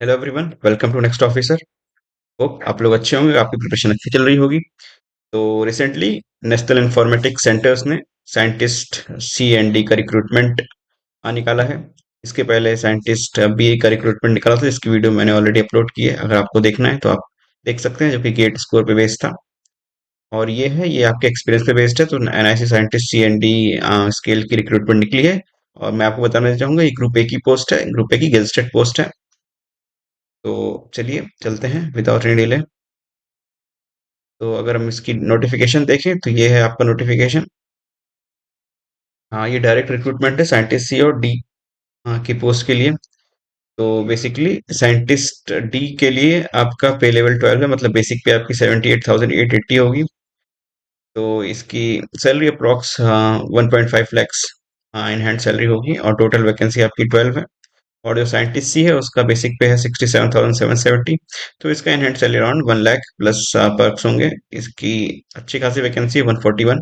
Hello everyone, welcome to next officer. Hope आप लोग अच्छे होंगे, आपकी प्रिपरेशन अच्छी चल रही होगी। तो रिसेंटली नेशनल इंफॉर्मेटिक्स सेंटर्स ने साइंटिस्ट सी एंड डी का रिक्रूटमेंट निकाला है। इसके पहले साइंटिस्ट बीए का रिक्रूटमेंट निकाला था, जिसकी वीडियो मैंने ऑलरेडी अपलोड की है। अगर आपको देखना है तो आप देख सकते हैं, जो कि गेट स्कोर पे बेस्ड था। और ये आपके एक्सपीरियंस पे बेस्ड है। तो NIC scientist C and D scale की रिक्रूटमेंट निकली है। और मैं आपको बताना चाहूंगा, ये ग्रुप ए की पोस्ट है, ग्रुप ए की गेजेटेड पोस्ट है। तो चलिए चलते हैं विदाउट एनी डिले। तो अगर हम इसकी नोटिफिकेशन देखें तो ये है आपका नोटिफिकेशन। हाँ, ये डायरेक्ट रिक्रूटमेंट है साइंटिस्ट सी और डी की पोस्ट के लिए। तो बेसिकली साइंटिस्ट डी के लिए आपका पे लेवल 12 है, मतलब बेसिक पे आपकी 78,880 होगी। तो इसकी salary approx 1.5 lakhs in hand salary होगी, और टोटल वैकेंसी आपकी 12 है। और जो साइंटिस्ट सी है उसका बेसिक पे है 67,770। तो इसका in hand salary around 1 lakh plus perks होंगे। इसकी अच्छी खासी वैकेंसी है, 141।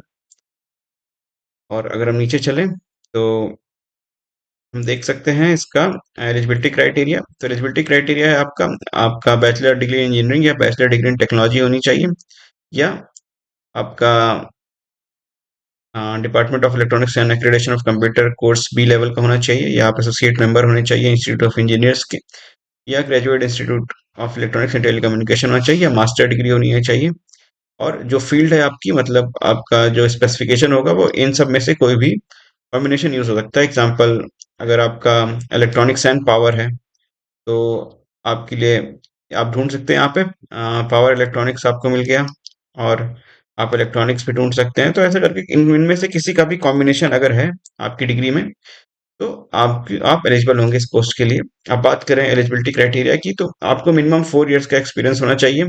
और अगर हम नीचे चलें तो हम देख सकते हैं इसका एलिजिबिलिटी क्राइटेरिया। तो एलिजिबिलिटी क्राइटेरिया है आपका आपका बैचलर डिग्री इन इंजीनियरिंग या बैचलर डिग्री इन टेक्नोलॉजी होनी चाहिए, या आपका department of electronics and accreditation of computer course B level का होना चाहिए, या आप एसोसिएट मेंबर होने चाहिए इंस्टीट्यूट ऑफ इंजीनियर्स के, या graduate institute of electronics and telecommunication होना चाहिए, या मास्टर डिग्री होनी चाहिए। और जो फील्ड है आपकी, मतलब आपका जो स्पेसिफिकेशन होगा, वो इन सब में से कोई भी कॉम्बिनेशन यूज हो सकता है। एग्जांपल, अगर आपका इलेक्ट्रॉनिक्स एंड पावर है तो आपके लिए आप ढूंढ सकते हैं यहाँ पे पावर इलेक्ट्रॉनिक्स आपको मिल गया, और आप इलेक्ट्रॉनिक्स भी ढूंढ सकते हैं। तो ऐसे करके इनमें से किसी का भी कॉम्बिनेशन अगर है आपकी डिग्री में, तो आप एलिजिबल होंगे इस पोस्ट के लिए। अब बात करें एलिजिबिलिटी क्राइटेरिया की, तो आपको मिनिमम 4 इयर्स का एक्सपीरियंस होना चाहिए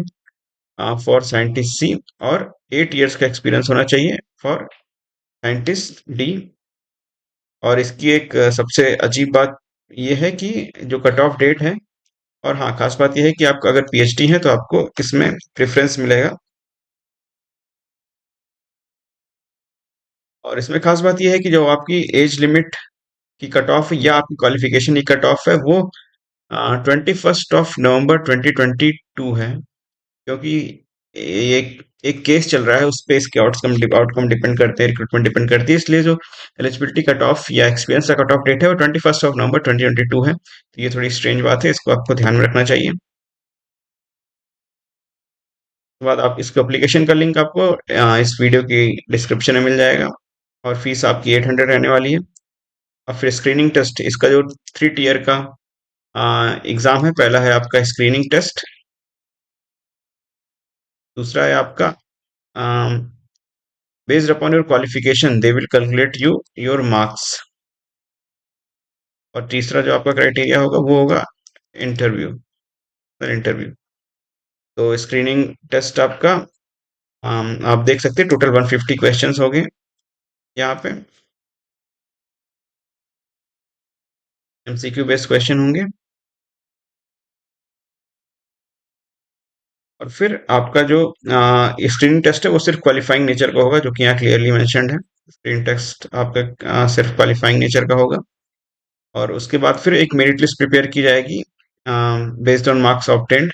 फॉर साइंटिस्ट सी, और 8 इयर्स का एक्सपीरियंस होना चाहिए फॉर साइंटिस्ट डी। और इसकी एक सबसे अजीब बात यह है कि जो कट ऑफ डेट है, और हाँ, खास बात यह है कि आपका अगर पीएचडी है तो आपको इसमें प्रेफरेंस मिलेगा। और इसमें खास बात यह है कि जो आपकी एज लिमिट की कट ऑफ या आपकी क्वालिफिकेशन की कट ऑफ है, वो 21 नवंबर 2022 है। क्योंकि एक एक केस चल रहा है, उस पे इसके आउटकम आउटकम डिपेंड करते हैं, रिक्रूटमेंट डिपेंड करती है। इसलिए जो एलिजिबिलिटी कट ऑफ या एक्सपीरियंस का कट ऑफ डेट है, वो 21 नवंबर 2022 है। तो ये थोड़ी स्ट्रेंज बात है, इसको आपको ध्यान में रखना चाहिए। उसके बाद आप इसको एप्लीकेशन का लिंक आपको इस वीडियो की डिस्क्रिप्शन में मिल जाएगा। और फीस आपकी 800 रहने वाली है। और फिर स्क्रीनिंग टेस्ट, इसका जो 3 टीयर का एग्जाम है, पहला है आपका स्क्रीनिंग टेस्ट, दूसरा है आपका based upon your qualification they will calculate your marks, और तीसरा जो आपका क्राइटेरिया होगा वो होगा इंटरव्यू, इंटरव्यू। तो स्क्रीनिंग टेस्ट आपका आप देख सकते हैं टोटल 150 क्वेश्चंस हो गए यहाँ पे, एमसीक्यू बेस्ड क्वेश्चन होंगे। और फिर आपका जो स्क्रीनिंग टेस्ट है वो सिर्फ क्वालिफाइंग नेचर का होगा, जो कि यहाँ क्लियरली मेंशन्ड है। स्क्रीनिंग टेस्ट आपका सिर्फ क्वालिफाइंग नेचर का होगा। और उसके बाद फिर एक मेरिट लिस्ट प्रिपेयर की जाएगी बेस्ड ऑन मार्क्स ऑब्टेन्ड।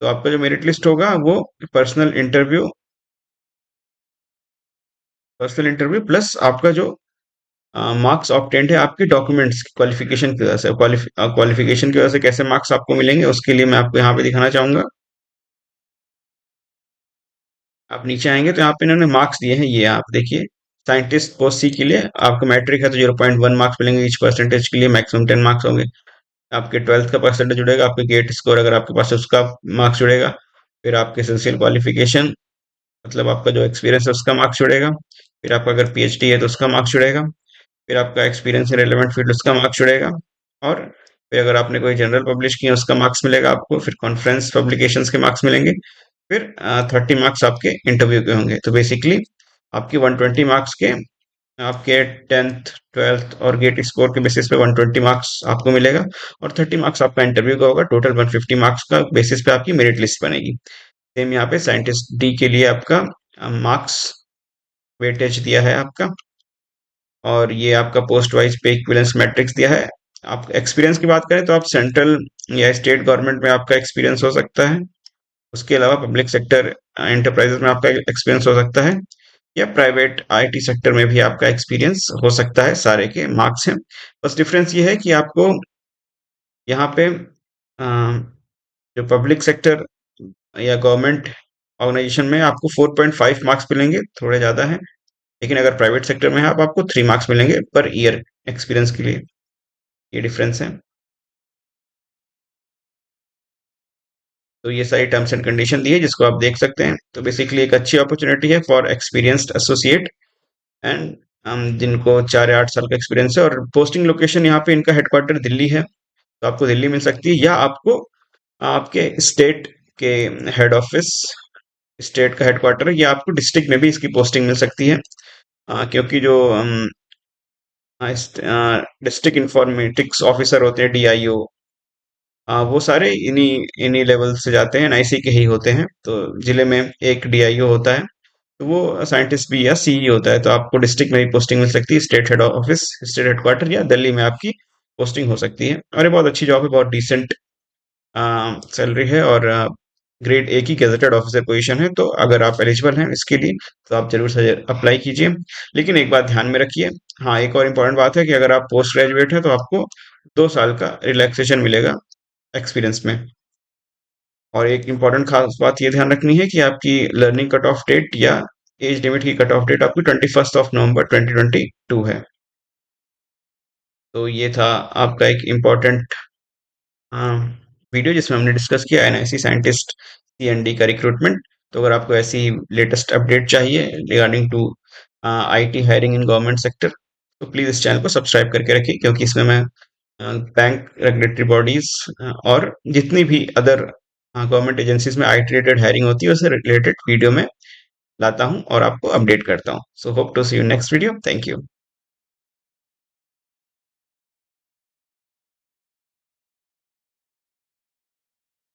तो आपका जो मेरिट लिस्ट होगा वो personal interview personal interview plus आपका जो मार्क्स ऑब्टेन्ड है आपके डॉक्यूमेंट्स क्वालिफिकेशन की वजह से, क्वालिफिकेशन की वजह से कैसे मार्क्स आपको मिलेंगे, उसके लिए मैं आपको यहाँ पे दिखाना चाहूंगा। आप नीचे आएंगे तो यहाँ पे इन्होंने मार्क्स दिए हैं, ये आप देखिए। साइंटिस्ट पोस्ट सी के लिए आपका मैट्रिक है तो 0.1 मार्क्स मिलेंगे ईच परसेंटेज के लिए, मैक्सिमम 10 मार्क्स होंगे। आपके 12th का परसेंटेज जुड़ेगा, आपके गेट स्कोर अगर आपके पास है उसका मार्क्स जुड़ेगा। फिर आपके एसेंशियल क्वालिफिकेशन, मतलब आपका जो एक्सपीरियंस है उसका मार्क्स जुड़ेगा। फिर आपका अगर पीएचडी है तो उसका मार्क्स जुड़ेगा। फिर आपका एक्सपीरियंस इन रेलेवेंट फील्ड, उसका मार्क्स जुड़ेगा। और फिर अगर आपने कोई जर्नल पब्लिश किया उसका मार्क्स मिलेगा आपको। फिर कॉन्फ्रेंस पब्लिकेशंस के मार्क्स मिलेंगे। फिर 30 मार्क्स आपके इंटरव्यू के होंगे। तो बेसिकली आपकी 120 मार्क्स के आपके 10th 12th और गेट स्कोर के बेसिस पे 120 मार्क्स आपको मिलेगा। और 30 मार्क्स आपका इंटरव्यू का होगा। टोटल 150 मार्क्स का बेसिस पे आपकी मेरिट लिस्ट बनेगी। सेम यहाँ पे साइंटिस्ट डी के लिए आपका मार्क्स वेटेज दिया है आपका, और ये आपका पोस्ट वाइज पे इक्विवेलेंस मैट्रिक्स दिया है। आप एक्सपीरियंस की बात करें तो आप सेंट्रल या स्टेट गवर्नमेंट में आपका एक्सपीरियंस हो सकता है। उसके अलावा पब्लिक सेक्टर एंटरप्राइजेस में आपका एक्सपीरियंस हो सकता है, या प्राइवेट आईटी सेक्टर में भी आपका एक्सपीरियंस हो सकता है। सारे के मार्क्स हैं। बस डिफरेंस ये है कि आपको यहाँ पे जो पब्लिक सेक्टर या गवर्नमेंट ऑर्गेनाइजेशन में आपको 4.5 मार्क्स मिलेंगे, थोड़े ज़्यादा हैं। लेकिन अगर प्राइवेट सेक्टर में है आप आपको 3 मार्क्स मिलेंगे पर ईयर एक्सपीरियंस के लिए। ये डिफरेंस है। तो ये सारी टर्म्स एंड कंडीशन दी है जिसको आप देख सकते हैं। तो बेसिकली एक अच्छी अपॉर्चुनिटी है फॉर एक्सपीरियंस्ड एसोसिएट एंड जिनको 4 या 8 साल का एक्सपीरियंस है। और पोस्टिंग लोकेशन यहाँ पे इनका हेडक्वार्टर दिल्ली है, तो आपको दिल्ली मिल सकती है, या आपको आपके स्टेट के हेड ऑफिस, स्टेट का हेडक्वार्टर है, या आपको डिस्ट्रिक्ट में भी इसकी पोस्टिंग मिल सकती है। क्योंकि जो डिस्ट्रिक्ट इंफॉर्मेटिक्स ऑफिसर होते हैं, डीआईओ, वो सारे इन्हीं इन्हीं लेवल से जाते हैं, एनआईसी के ही होते हैं। तो जिले में एक डीआईओ होता है, तो वो साइंटिस्ट भी या सीई होता है। तो आपको डिस्ट्रिक्ट में भी पोस्टिंग मिल सकती है, state head office, state headquarter, या दिल्ली में आपकी पोस्टिंग हो सकती है। और ये बहुत अच्छी जॉब है, बहुत डिसेंट सैलरी है, और ग्रेड ए की गेजेटेड ऑफिसर पोजीशन है। तो अगर आप एलिजिबल हैं इसके लिए तो आप जरूर से अप्लाई कीजिए। लेकिन एक बात ध्यान में रखिए, हाँ, एक और इम्पोर्टेंट बात है कि अगर आप पोस्ट ग्रेजुएट हैं तो आपको 2 साल का रिलैक्सेशन मिलेगा एक्सपीरियंस में। और एक इम्पॉर्टेंट खास बात ये ध्यान रखनी है कि आपकी लर्निंग कट ऑफ डेट या एज लिमिट की कट ऑफ डेट आपकी 21 नवंबर 2022 है। तो ये था आपका एक इम्पोर्टेंट वीडियो जिसमें हमने डिस्कस किया एनआईसी साइंटिस्ट सीएनडी का रिक्रूटमेंट। तो अगर आपको ऐसी लेटेस्ट अपडेट चाहिए regarding to IT hiring in government sector, तो प्लीज़ इस चैनल को सब्सक्राइब करके रखिए, क्योंकि इसमें मैं बैंक रेगुलेटरी बॉडीज और जितनी भी अदर गवर्नमेंट एजेंसीज में आईटी रिलेटेड हायरिंग होती है उससे रिलेटेड वीडियो में लाता हूँ और आपको अपडेट करता हूँ। So hope to see you next video. Thank you.